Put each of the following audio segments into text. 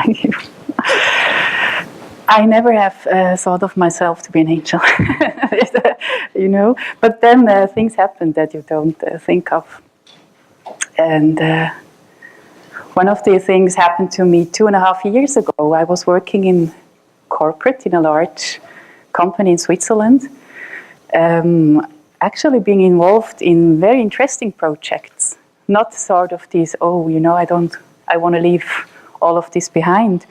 Thank you. I never have thought of myself to be an angel, you know. But then things happen that you don't think of. And one of the things happened to me 2.5 years ago. I was working in corporate in a large company in Switzerland, actually being involved in very interesting projects. Not sort of these, oh, you know, I want to leave all of this behind.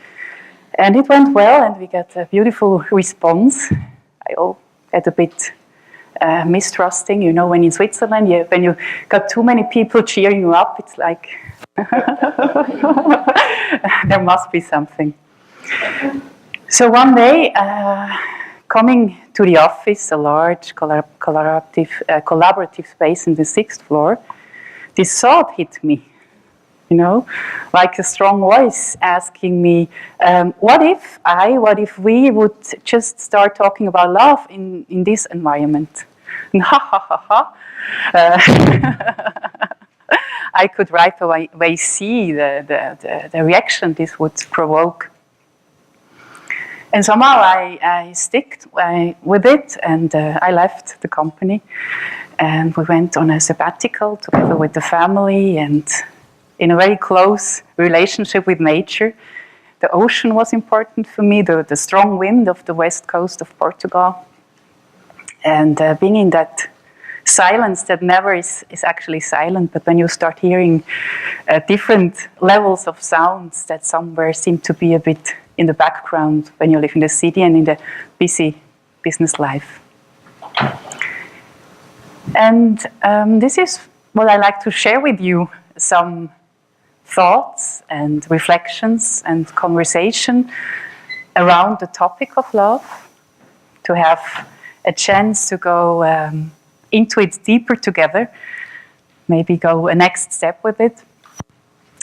And it went well, and we got a beautiful response. I get a bit mistrusting, you know, when in Switzerland, when you got too many people cheering you up, it's like, there must be something. So one day, coming to the office, a large collaborative space in the 6th floor, this thought hit me. You know, like a strong voice asking me, what if we would just start talking about love in this environment? And I could right away see the reaction this would provoke. And somehow I sticked with it, and I left the company, and we went on a sabbatical together with the family, and in a very close relationship with nature. The ocean was important for me, the strong wind of the west coast of Portugal. And being in that silence that never is actually silent, but when you start hearing different levels of sounds that somewhere seem to be a bit in the background when you live in the city and in the busy business life. And this is what I like to share with you, some thoughts and reflections and conversation around the topic of love, to have a chance to go into it deeper together, maybe go a next step with it.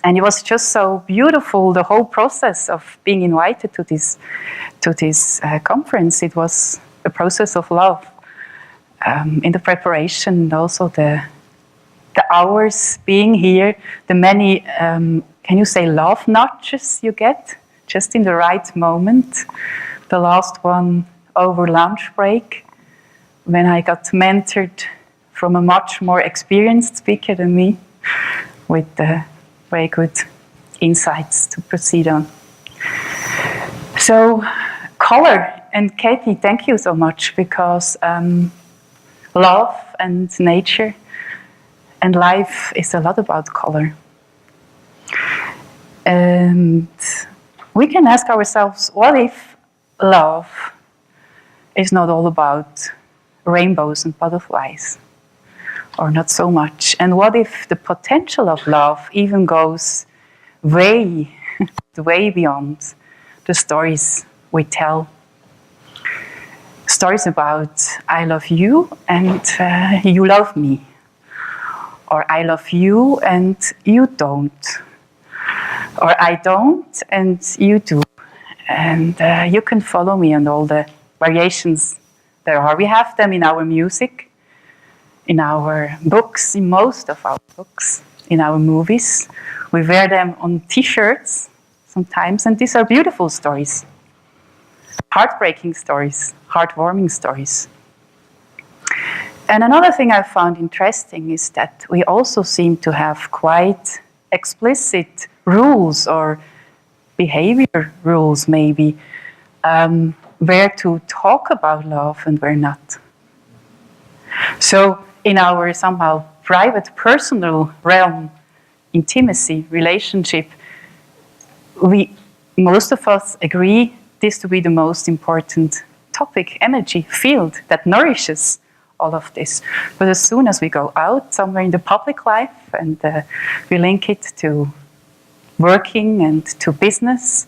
And it was just so beautiful, the whole process of being invited to this conference. It was a process of love in the preparation, and also the hours being here, the many, can you say, love notches you get just in the right moment. The last one over lunch break, when I got mentored from a much more experienced speaker than me, with very good insights to proceed on. So, color, and Katie, thank you so much, because love and nature and life is a lot about color. And we can ask ourselves, what if love is not all about rainbows and butterflies, or not so much? And what if the potential of love even goes way beyond the stories we tell? Stories about I love you and you love me. Or I love you and you don't. Or I don't and you do. And you can follow me on all the variations there are. We have them in our music, in our books, in most of our books, in our movies. We wear them on t-shirts sometimes, and these are beautiful stories. Heartbreaking stories, heartwarming stories. And another thing I found interesting is that we also seem to have quite explicit rules, or behavior rules maybe, where to talk about love and where not. So in our somehow private, personal realm, intimacy, relationship, most of us agree this to be the most important topic, energy, field that nourishes all of this. But as soon as we go out somewhere in the public life and we link it to working and to business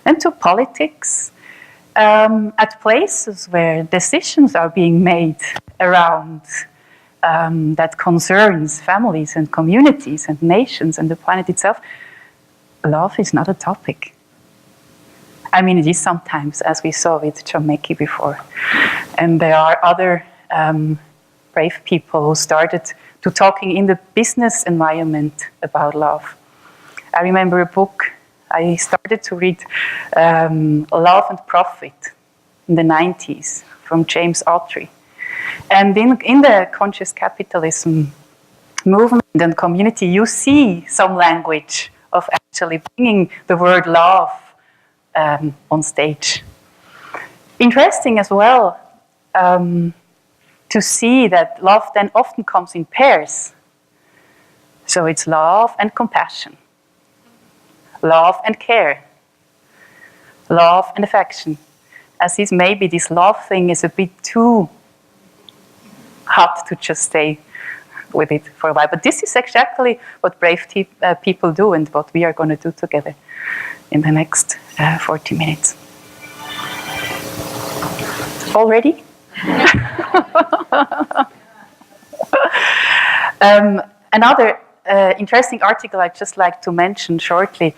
and to politics, at places where decisions are being made around that concerns families and communities and nations and the planet itself, love is not a topic. I mean, it is sometimes, as we saw with John Mackey before. And there are other brave people who started to talking in the business environment about love. I remember a book I started to read Love and Profit in the 90s from James Autry. And in the conscious capitalism movement and community, you see some language of actually bringing the word love on stage. Interesting as well to see that love then often comes in pairs. So it's love and compassion, love and care, love and affection. As is maybe this love thing is a bit too hot to just stay with it for a while. But this is exactly what brave people do and what we are going to do together in the next 40 minutes. Already? Another interesting article I'd just like to mention shortly,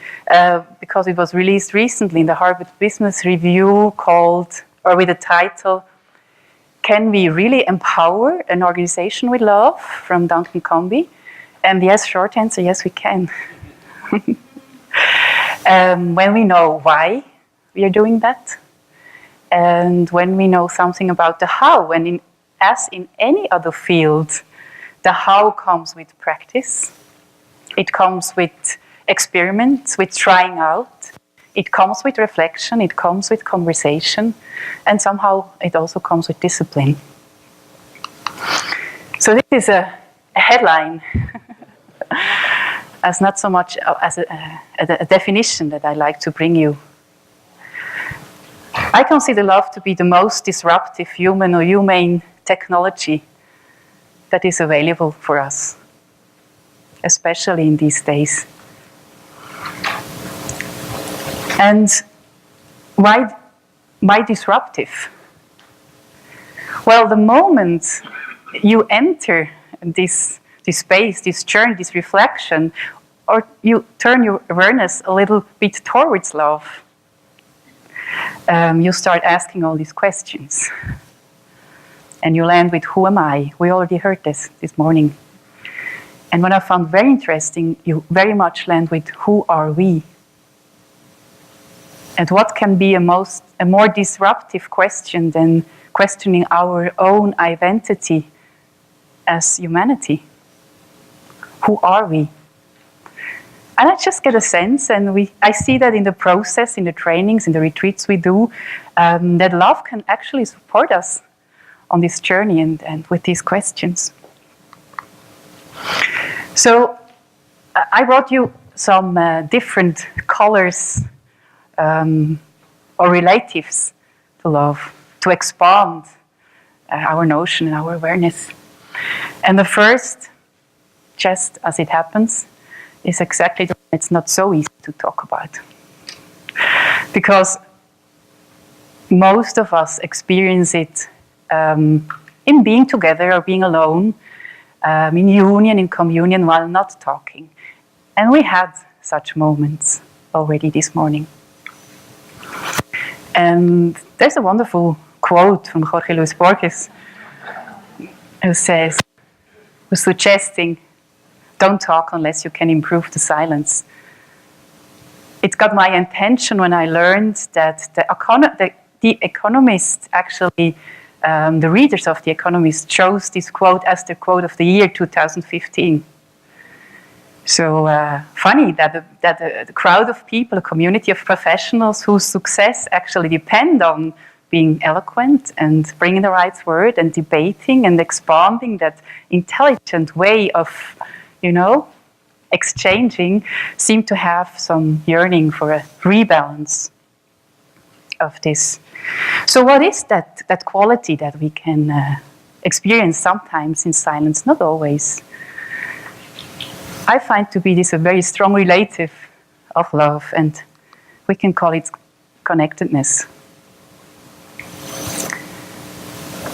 because it was released recently in the Harvard Business Review with the title, Can We Really Empower an Organization with Love? From Duncan Comby. And yes, short answer, yes, we can. When we know why we are doing that, and when we know something about the how, and as in any other field, the how comes with practice. It comes with experiments, with trying out. It comes with reflection. It comes with conversation. And somehow it also comes with discipline. So this is a headline, as not so much as a definition that I like to bring you. I consider love to be the most disruptive human or humane technology that is available for us, especially in these days. And why disruptive? Well, the moment you enter this space, this journey, this reflection, or you turn your awareness a little bit towards love, you start asking all these questions. And you land with, who am I? We already heard this morning. And what I found very interesting, you very much land with, who are we? And what can be a more disruptive question than questioning our own identity as humanity? Who are we? And I just get a sense, and I see that in the process, in the trainings, in the retreats we do, that love can actually support us on this journey and with these questions. So I brought you some different colors or relatives to love, to expand our notion and our awareness. And the first, just as it happens, is exactly the one it's not so easy to talk about. Because most of us experience it in being together or being alone, in union, in communion, while not talking. And we had such moments already this morning. And there's a wonderful quote from Jorge Luis Borges who's suggesting, don't talk unless you can improve the silence. It got my attention when I learned that the Economist actually, the readers of The Economist chose this quote as the quote of the year 2015. So funny that the crowd of people, a community of professionals whose success actually depend on being eloquent and bringing the right word and debating and expanding that intelligent way of, exchanging, seem to have some yearning for a rebalance of this. So what is that quality that we can experience sometimes in silence, not always? I find to be this a very strong relative of love, and we can call it connectedness.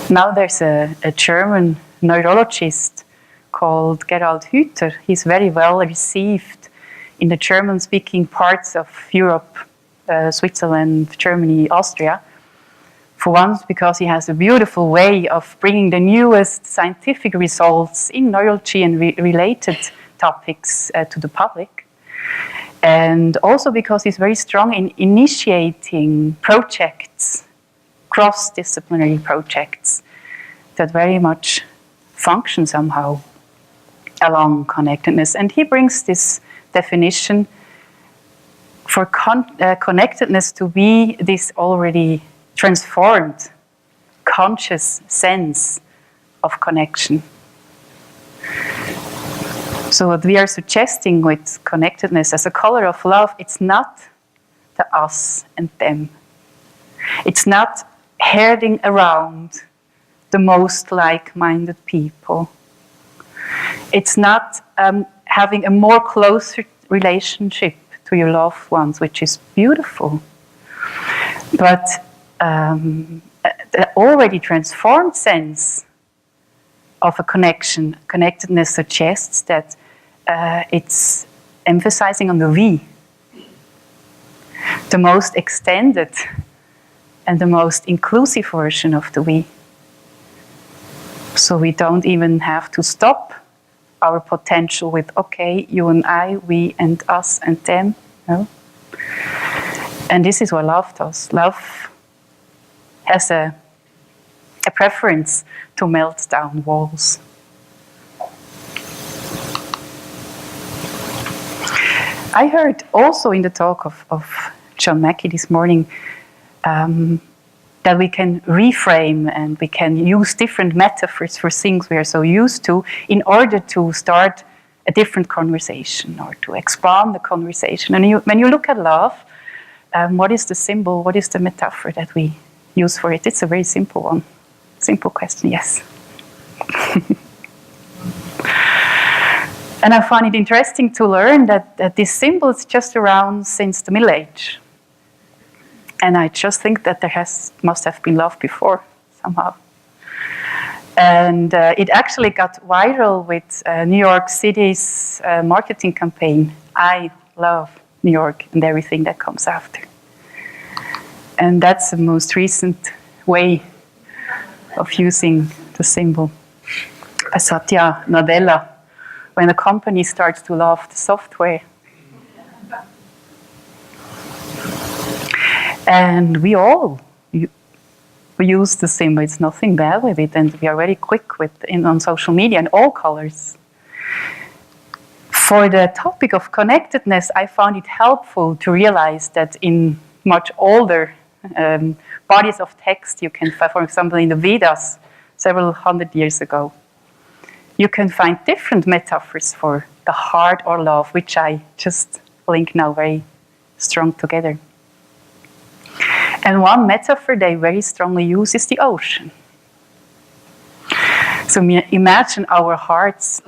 Now there's a German neurologist called Gerald Hüther. He's very well received in the German-speaking parts of Europe, Switzerland, Germany, Austria. For once, because he has a beautiful way of bringing the newest scientific results in neurology and related topics to the public. And also because he's very strong in initiating projects, cross-disciplinary projects that very much function somehow along connectedness. And he brings this definition for connectedness to be this already transformed, conscious sense of connection. So what we are suggesting with connectedness as a color of love, it's not the us and them. It's not herding around the most like-minded people. It's not having a more closer relationship to your loved ones, which is beautiful. But the already transformed sense of a connectedness suggests that it's emphasizing on the we, the most extended and the most inclusive version of the we. So we don't even have to stop our potential with, okay, you and I, we and us and them. No? And this is what love does. Love has a preference to melt down walls. I heard also in the talk of John Mackey this morning that we can reframe and we can use different metaphors for things we are so used to in order to start a different conversation or to expand the conversation. And when you look at love, what is the symbol, what is the metaphor that we use for it? It's a very simple one. Simple question, yes. And I find it interesting to learn that this symbol is just around since the Middle Age. And I just think that there must have been love before, somehow. And it actually got viral with New York City's marketing campaign, I love New York, and everything that comes after. And that's the most recent way of using the symbol. Satya Nadella, when a company starts to love the software. And we all use the symbol. It's nothing bad with it, and we are very quick on social media in all colors. For the topic of connectedness, I found it helpful to realize that in much older bodies of text you can find, for example, in the Vedas, several hundred years ago, you can find different metaphors for the heart or love, which I just link now very strong together. And one metaphor they very strongly use is the ocean. So imagine our hearts,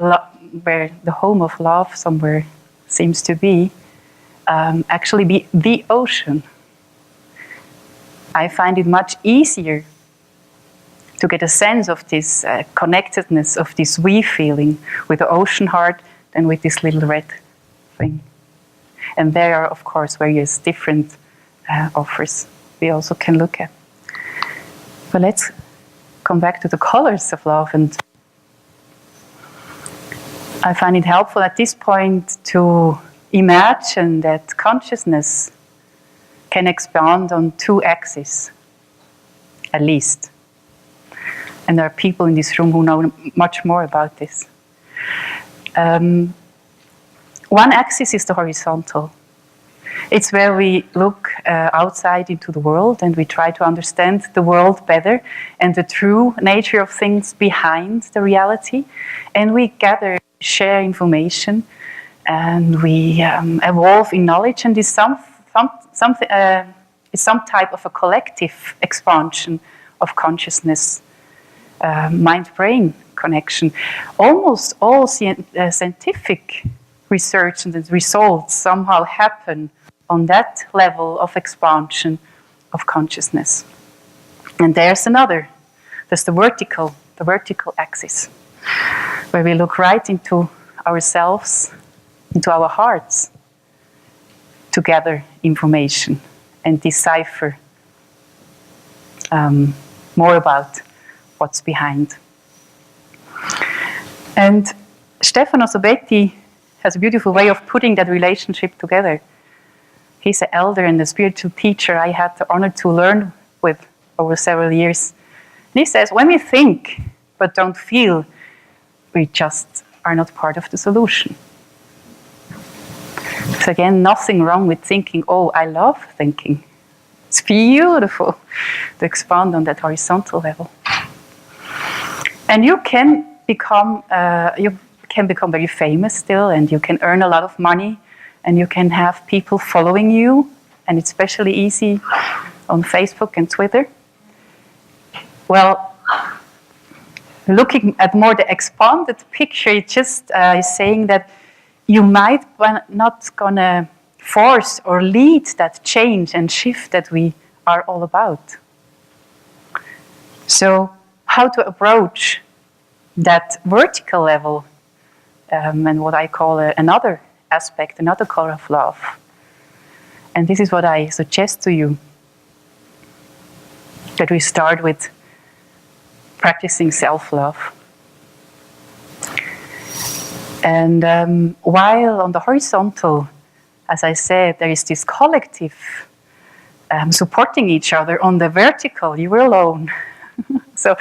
where the home of love somewhere seems to be, actually be the ocean. I find it much easier to get a sense of this connectedness, of this we feeling with the ocean heart than with this little red thing. And there are, of course, various different offers we also can look at. But let's come back to the colors of love. And I find it helpful at this point to imagine that consciousness can expand on two axes, at least. And there are people in this room who know much more about this. One axis is the horizontal. It's where we look outside into the world and we try to understand the world better and the true nature of things behind the reality. And we gather, share information, and we evolve in knowledge, and is some type of a collective expansion of consciousness, mind-brain connection. Almost all scientific research and the results somehow happen on that level of expansion of consciousness. And there's the vertical axis, where we look right into ourselves, into our hearts, to gather information and decipher more about what's behind. And Stefano Sobetti has a beautiful way of putting that relationship together. He's an elder and a spiritual teacher I had the honor to learn with over several years. And he says, when we think but don't feel, we just are not part of the solution. So again, nothing wrong with thinking. Oh, I love thinking. It's beautiful to expand on that horizontal level. And you can become very famous still, and you can earn a lot of money, and you can have people following you, and it's especially easy on Facebook and Twitter. Well, looking at more the expanded picture, it just is saying that you might not gonna force or lead that change and shift that we are all about. So how to approach that vertical level and what I call another aspect, another color of love. And this is what I suggest to you, that we start with practicing self-love. And while on the horizontal, as I said, there is this collective supporting each other, on the vertical, you are alone. So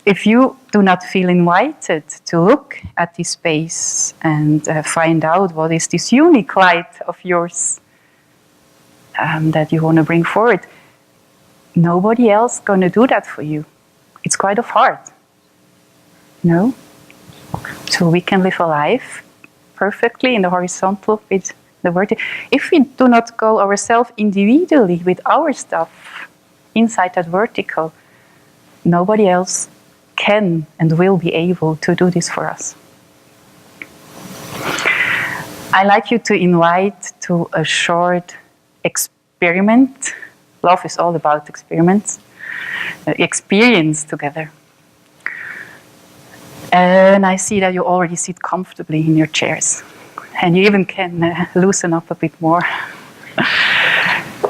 if you do not feel invited to look at this space and find out what is this unique light of yours that you want to bring forward, nobody else going to do that for you. It's quite hard, no? So we can live a life perfectly in the horizontal with the vertical. If we do not go ourselves individually with our stuff inside that vertical, nobody else can and will be able to do this for us. I like you to invite to a short experiment. Love is all about experiments. Experience together. And I see that you already sit comfortably in your chairs. And you even can loosen up a bit more.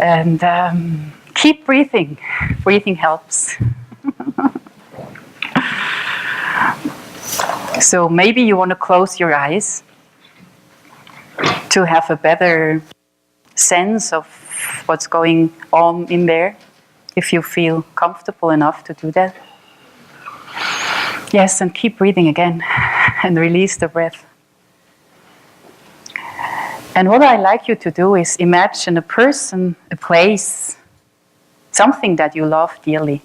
And keep breathing. Breathing helps. So maybe you want to close your eyes to have a better sense of what's going on in there, if you feel comfortable enough to do that. Yes, and keep breathing again and release the breath. And what I'd like you to do is imagine a person, a place, something that you love dearly.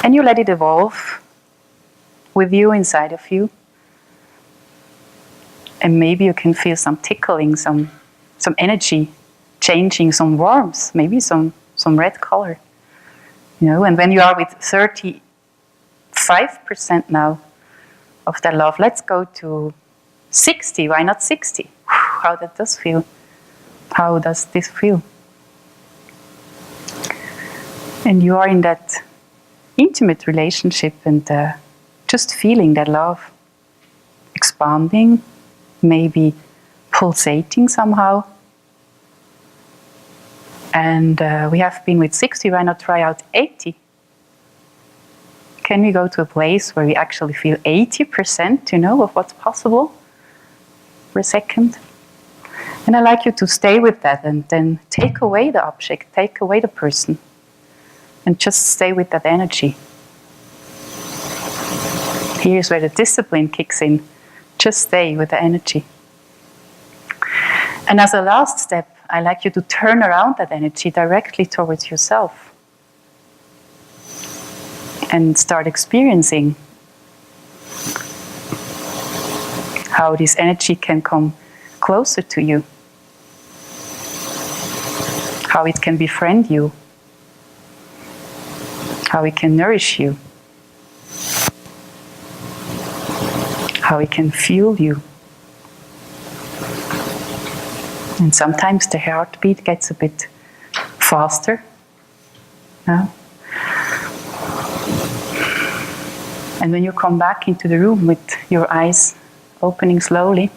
And you let it evolve with you, inside of you. And maybe you can feel some tickling, some energy changing, some warmth, maybe some red color. You know, and when you are with 35% now of that love, let's go to 60. Why not 60? How that does feel? How does this feel? And you are in that intimate relationship and just feeling that love expanding, maybe pulsating somehow. And we have been with 60, why not try out 80? Can we go to a place where we actually feel 80%, of what's possible for a second? And I'd like you to stay with that and then take away the object, take away the person, and just stay with that energy. Here's where the discipline kicks in. Just stay with the energy. And as a last step, I'd like you to turn around that energy directly towards yourself and start experiencing how this energy can come closer to you, how it can befriend you, how it can nourish you, how it can fuel you. And sometimes the heartbeat gets a bit faster. Yeah? And when you come back into the room with your eyes opening slowly,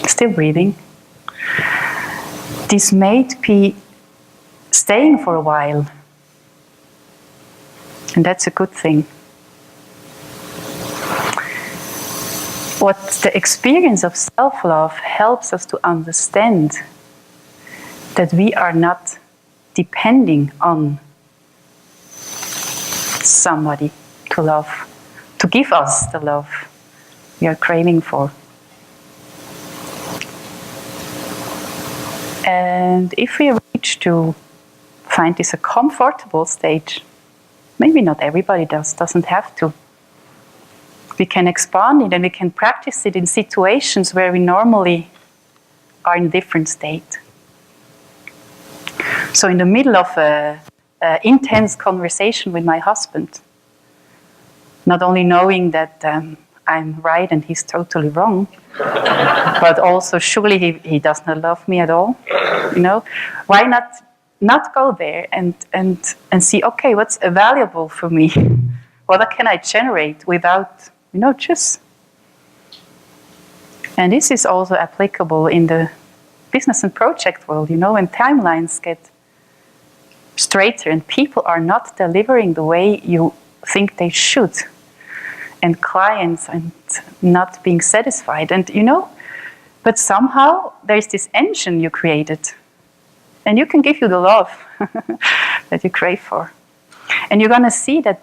still breathing, this may be staying for a while. And that's a good thing. what the experience of self-love helps us to understand that we are not depending on somebody to love, to give us the love we are craving for. And if we reach to find this a comfortable stage, maybe not everybody doesn't have to. We can expand it and we can practice it in situations where we normally are in a different state. So in the middle of an intense conversation with my husband, not only knowing that I'm right and he's totally wrong, but also surely he does not love me at all, why not go there and see, okay, what's valuable for me? What can I generate without, just. And this is also applicable in the business and project world, when timelines get straighter and people are not delivering the way you think they should, and clients are not being satisfied, and but somehow there's this engine you created, and you can give you the love that you crave for, and you're going to see that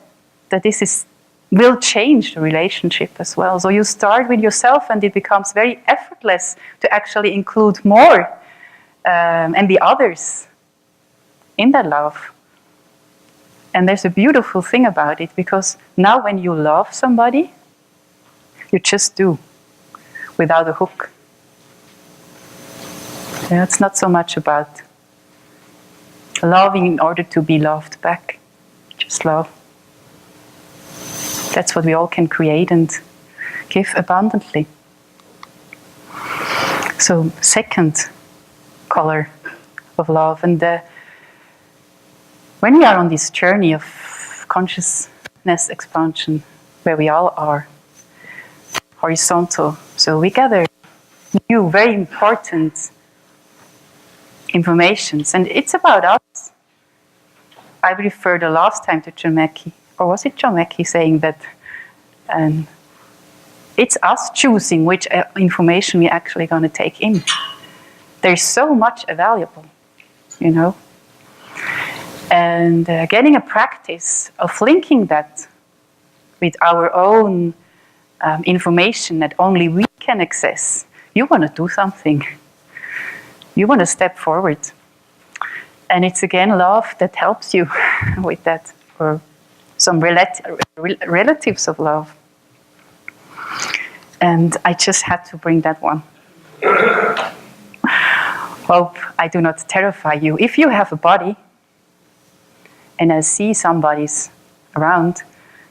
this will change the relationship as well. So you start with yourself, and it becomes very effortless to actually include more and the others in that love. And there's a beautiful thing about it, because now when you love somebody, you just do, without a hook. It's not so much about loving in order to be loved back. Just love. That's what we all can create and give abundantly. So, second color of love. And when we are on this journey of consciousness expansion, where we all are, horizontal, so we gather new, very important informations, and it's about us. I referred the last time to John Mackey, or was it John Mackey saying that it's us choosing which information we're actually going to take in. There's so much available, And getting a practice of linking that with our own information that only we can access. You want to do something. You want to step forward. And it's again love that helps you with that, or some relatives of love. And I just had to bring that one. Hope I do not terrify you. If you have a body, and I see somebody's around,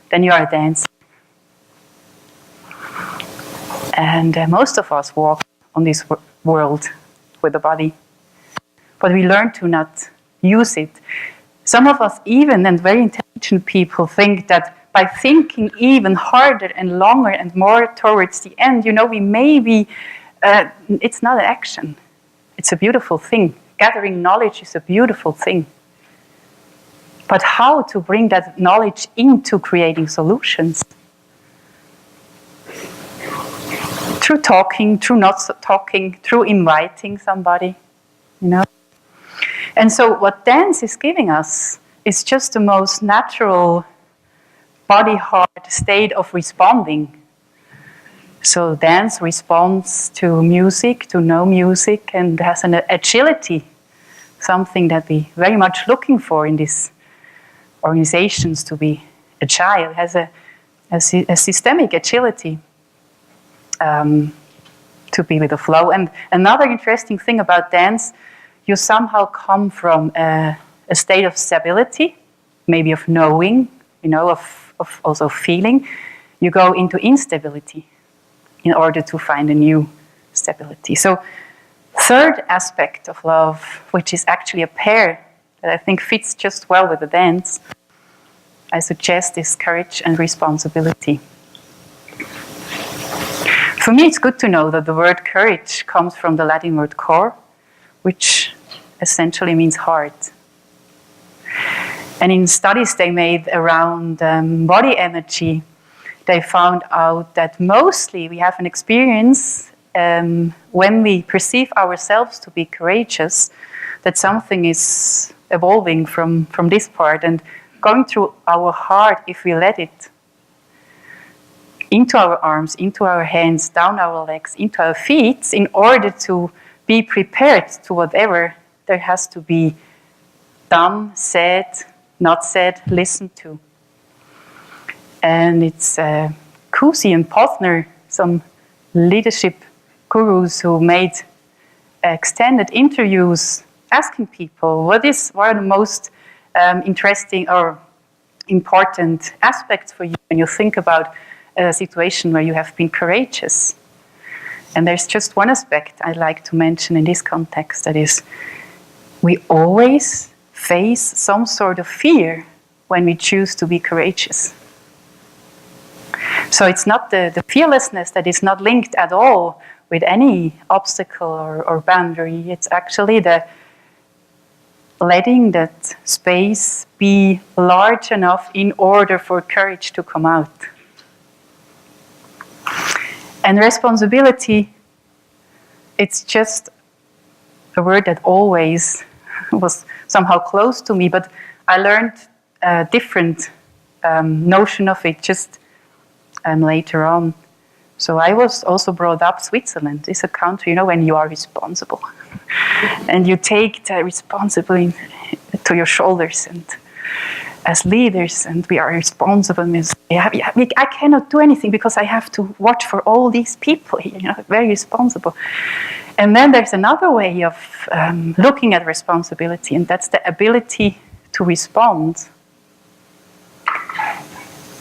then you are a dancer. And most of us walk on this world with a body, but we learn to not use it. Some of us even, and very intelligent people, think that by thinking even harder and longer and more towards the end, we maybe, it's not an action. It's a beautiful thing. Gathering knowledge is a beautiful thing. But how to bring that knowledge into creating solutions? Through talking, through not talking, through inviting somebody, And so what dance is giving us is just the most natural body-heart state of responding. So dance responds to music, to no music, and has an agility, something that we very much looking for in these organizations, to be agile. It has a systemic agility to be with the flow. And another interesting thing about dance, you somehow come from a state of stability, maybe of knowing, of also feeling. You go into instability in order to find a new stability. So, third aspect of love, which is actually a pair that I think fits just well with the dance, I suggest, is courage and responsibility. For me, it's good to know that the word courage comes from the Latin word cor, which essentially means heart. And in studies they made around body energy, they found out that mostly we have an experience when we perceive ourselves to be courageous, that something is evolving from this part and going through our heart if we let it, into our arms, into our hands, down our legs, into our feet, in order to be prepared to whatever there has to be done, said, not said, listened to. And it's Kusi and Pothner, some leadership gurus who made extended interviews asking people what are the most interesting or important aspects for you when you think about a situation where you have been courageous. And there's just one aspect I'd like to mention in this context, that is, we always face some sort of fear when we choose to be courageous. So it's not the fearlessness that is not linked at all with any obstacle or boundary. It's actually the letting that space be large enough in order for courage to come out. And responsibility, it's just a word that always was somehow close to me, but I learned a different notion of it just later on. So I was also brought up, Switzerland is a country, when you are responsible. And you take the responsibility to your shoulders, and as leaders, and we are responsible. I cannot do anything because I have to watch for all these people here, very responsible. And then there's another way of looking at responsibility, and that's the ability to respond.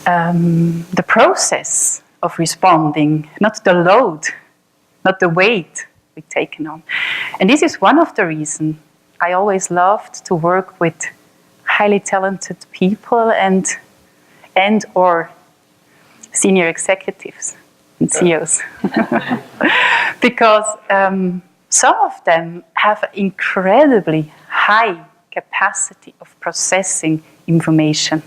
The process of responding, not the load, not the weight we've taken on. And this is one of the reasons I always loved to work with highly talented people and or senior executives and CEOs. Because some of them have incredibly high capacity of processing information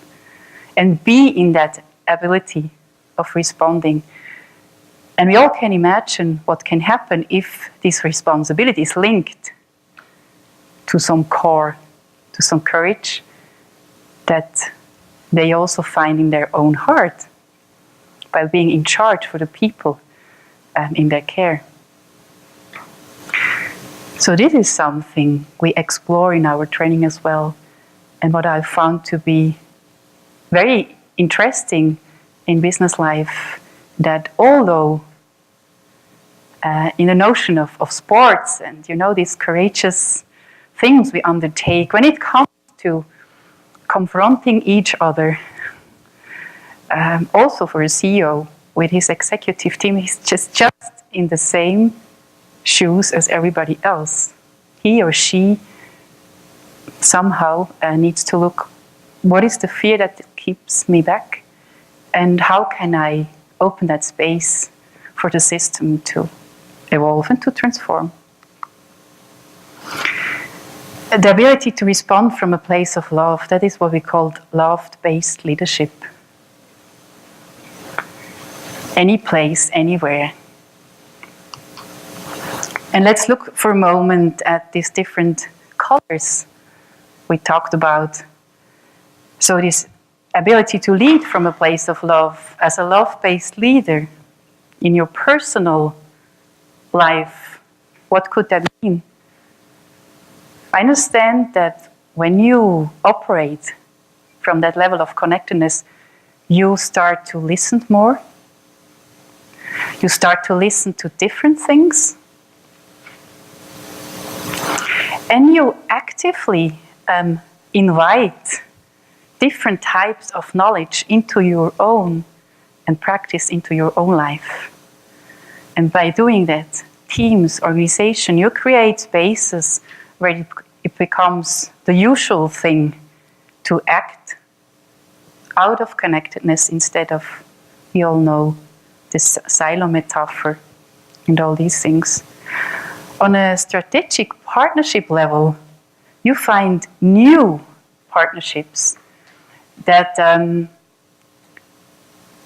and be in that ability of responding. And we all can imagine what can happen if this responsibility is linked to some core, to some courage that they also find in their own heart by being in charge for the people in their care. So this is something we explore in our training as well, and what I found to be very interesting in business life, that although in the notion of sports and these courageous things we undertake, when it comes to confronting each other, also for a CEO with his executive team, he's just in the same shoes as everybody else. He or she somehow needs to look, what is the fear that keeps me back? And how can I open that space for the system to evolve and to transform? The ability to respond from a place of love, that is what we call love-based leadership. Any place, anywhere. And let's look for a moment at these different colors we talked about. So this ability to lead from a place of love, as a love-based leader in your personal life, what could that mean? I understand that when you operate from that level of connectedness, you start to listen more. You start to listen to different things. And you actively invite different types of knowledge into your own and practice into your own life. And by doing that, teams, organization, you create spaces where it becomes the usual thing to act out of connectedness instead of, we all know, this silo metaphor and all these things. On a strategic partnership level, you find new partnerships that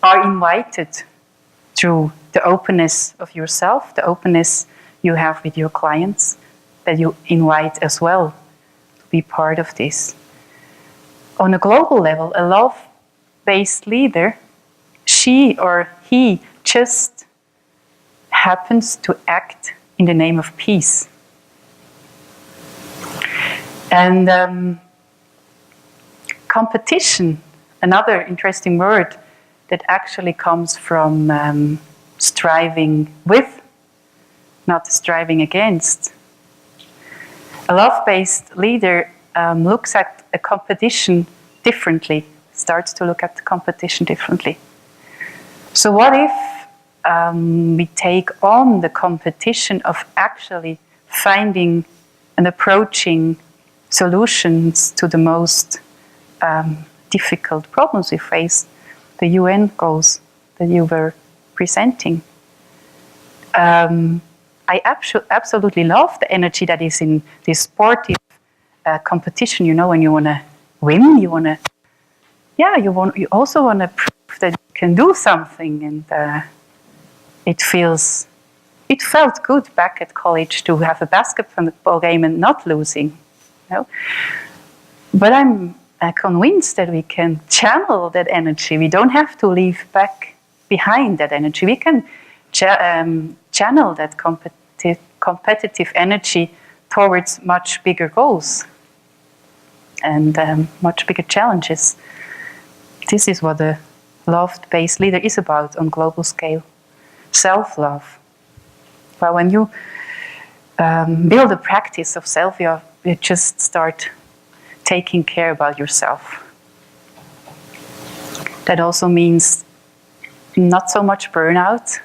are invited through the openness of yourself, the openness you have with your clients, that you invite as well to be part of this. On a global level, a love-based leader, she or he just happens to act in the name of peace. And competition, another interesting word that actually comes from striving with, not striving against. A love-based leader looks at a competition differently, starts to look at the competition differently. So what if we take on the competition of actually finding and approaching solutions to the most difficult problems we face, the UN goals that you were presenting. I absolutely love the energy that is in this sportive competition. You know, when you want to win, you also want to prove that you can do something, and it felt good back at college to have a basketball game and not losing. You know? But I'm convinced that we can channel that energy. We don't have to leave back behind that energy. We can channel that competitive energy towards much bigger goals and much bigger challenges. This is what a love-based leader is about on global scale. Self-love. Well, when you build a practice of self-love, you just start taking care about yourself. That also means not so much burnout.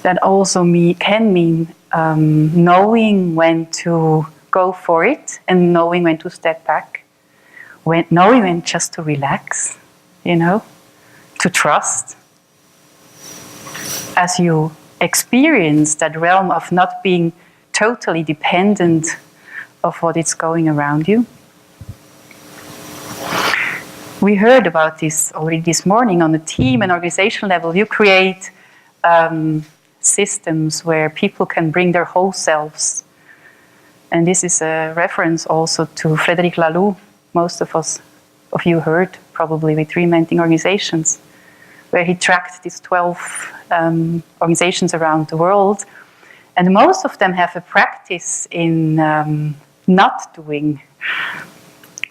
That also can mean knowing when to go for it and knowing when to step back, knowing when just to relax, to trust. As you experience that realm of not being totally dependent of what is going around you. We heard about this already this morning on the team and organizational level. You create systems where people can bring their whole selves. And this is a reference also to Frédéric Laloux, most of you heard probably with Reinventing Organizations, where he tracked these 12 organizations around the world. And most of them have a practice in not doing,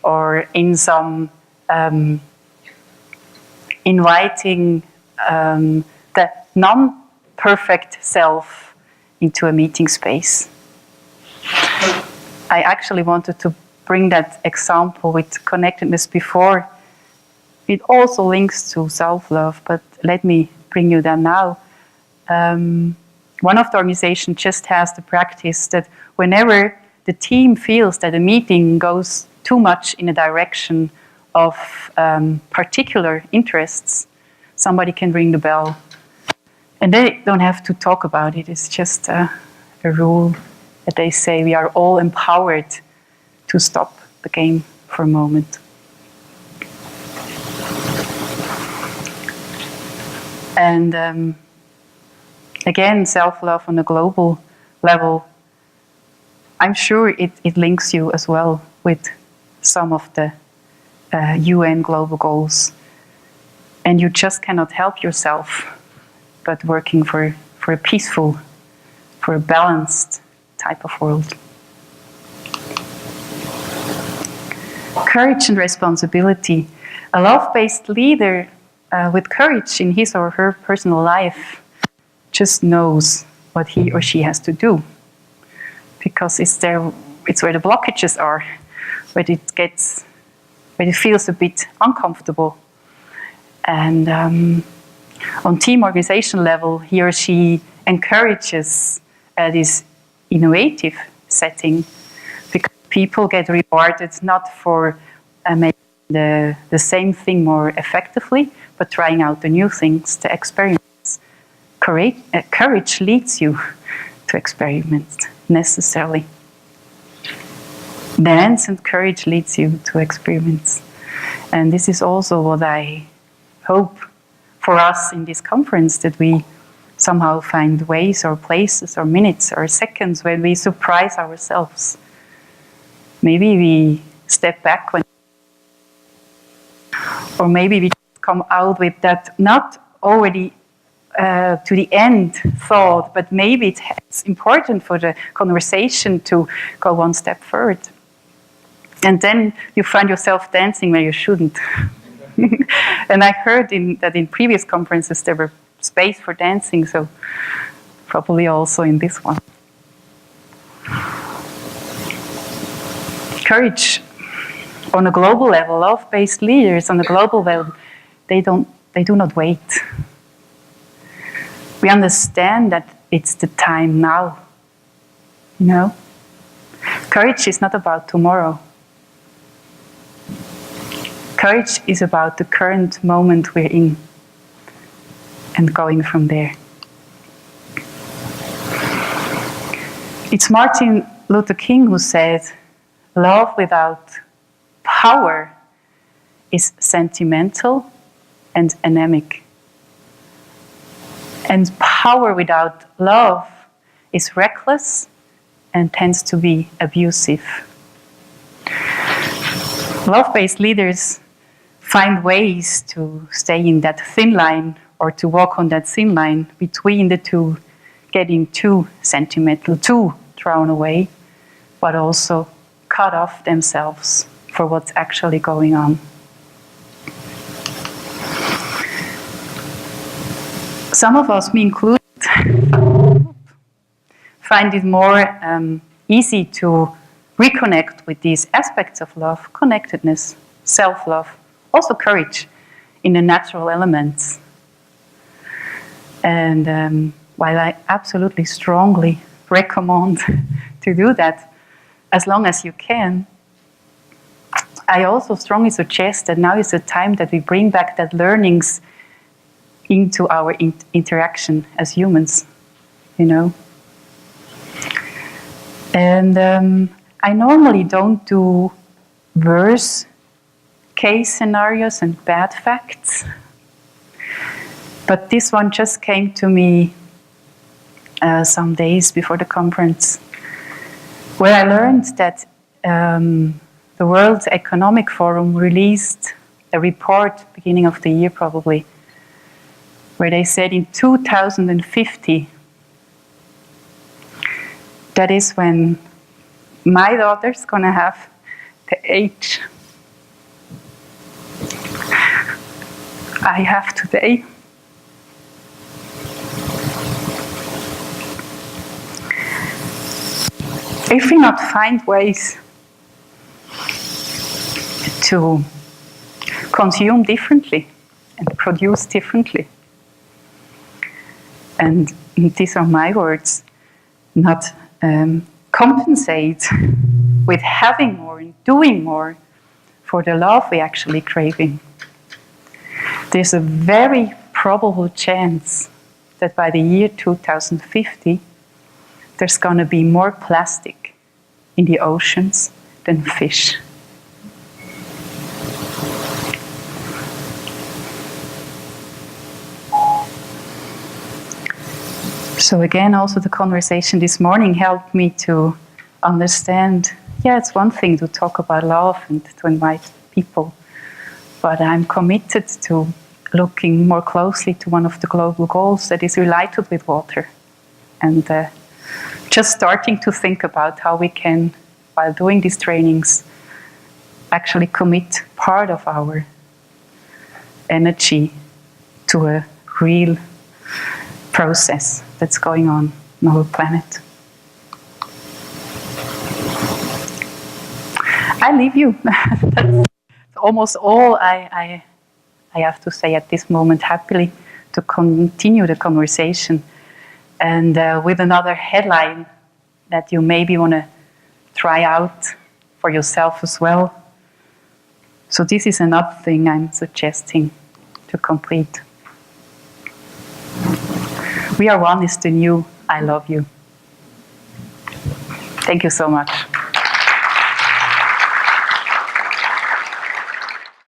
or in some inviting the non-perfect self into a meeting space. I actually wanted to bring that example with connectedness before. It also links to self-love, but let me bring you that now. One of the organizations just has the practice that whenever the team feels that a meeting goes too much in a direction of particular interests, somebody can ring the bell. And they don't have to talk about it. It's just a rule that they say we are all empowered to stop the game for a moment. And again, self-love on a global level, I'm sure it links you as well with some of the UN global goals. And you just cannot help yourself but working for a peaceful, for a balanced type of world. Courage and responsibility. A love-based leader with courage in his or her personal life just knows what he or she has to do, because it's where the blockages are, where it feels a bit uncomfortable. And on team organization level, he or she encourages this innovative setting, because people get rewarded not for making the same thing more effectively, but trying out the new things, the experiments. Courage leads you to experiments, necessarily. Dance and courage leads you to experiments. And this is also what I hope for us in this conference that we somehow find ways or places or minutes or seconds when we surprise ourselves. Maybe we step back or maybe we come out with that not already to the end thought, but maybe it's important for the conversation to go one step further. And then you find yourself dancing where you shouldn't. And I heard that in previous conferences there were space for dancing, so probably also in this one. Courage on a global level, love-based leaders on a global level, they do not wait. We understand that it's the time now. You know? Courage is not about tomorrow. Courage is about the current moment we're in and going from there. It's Martin Luther King who said, "Love without power is sentimental and anemic. And power without love is reckless and tends to be abusive." Love-based leaders find ways to stay in that thin line or to walk on that thin line between the two, getting too sentimental, too thrown away, but also cut off themselves for what's actually going on. Some of us, me included, find it more easy to reconnect with these aspects of love, connectedness, self-love, also courage in the natural elements. And while I absolutely strongly recommend to do that as long as you can, I also strongly suggest that now is the time that we bring back that learnings into our interaction as humans, you know. And I normally don't do worse case scenarios and bad facts, but this one just came to me some days before the conference, where I learned that the World Economic Forum released a report beginning of the year probably, where they said in 2050, that is when my daughter's gonna have the age I have today. If we not find ways to consume differently and produce differently, and these are my words, not compensate with having more and doing more for the love we're actually craving, there's a very probable chance that by the year 2050, there's going to be more plastic in the oceans than fish. So again, also the conversation this morning helped me to understand, yeah, it's one thing to talk about love and to invite people, but I'm committed to looking more closely to one of the global goals that is related with water. And just starting to think about how we can, while doing these trainings, actually commit part of our energy to a real process that's going on our planet. I leave you. That's almost all I have to say at this moment, happily to continue the conversation. And with another headline that you maybe want to try out for yourself as well. So this is another thing I'm suggesting to complete. We are one is the new I love you. Thank you so much.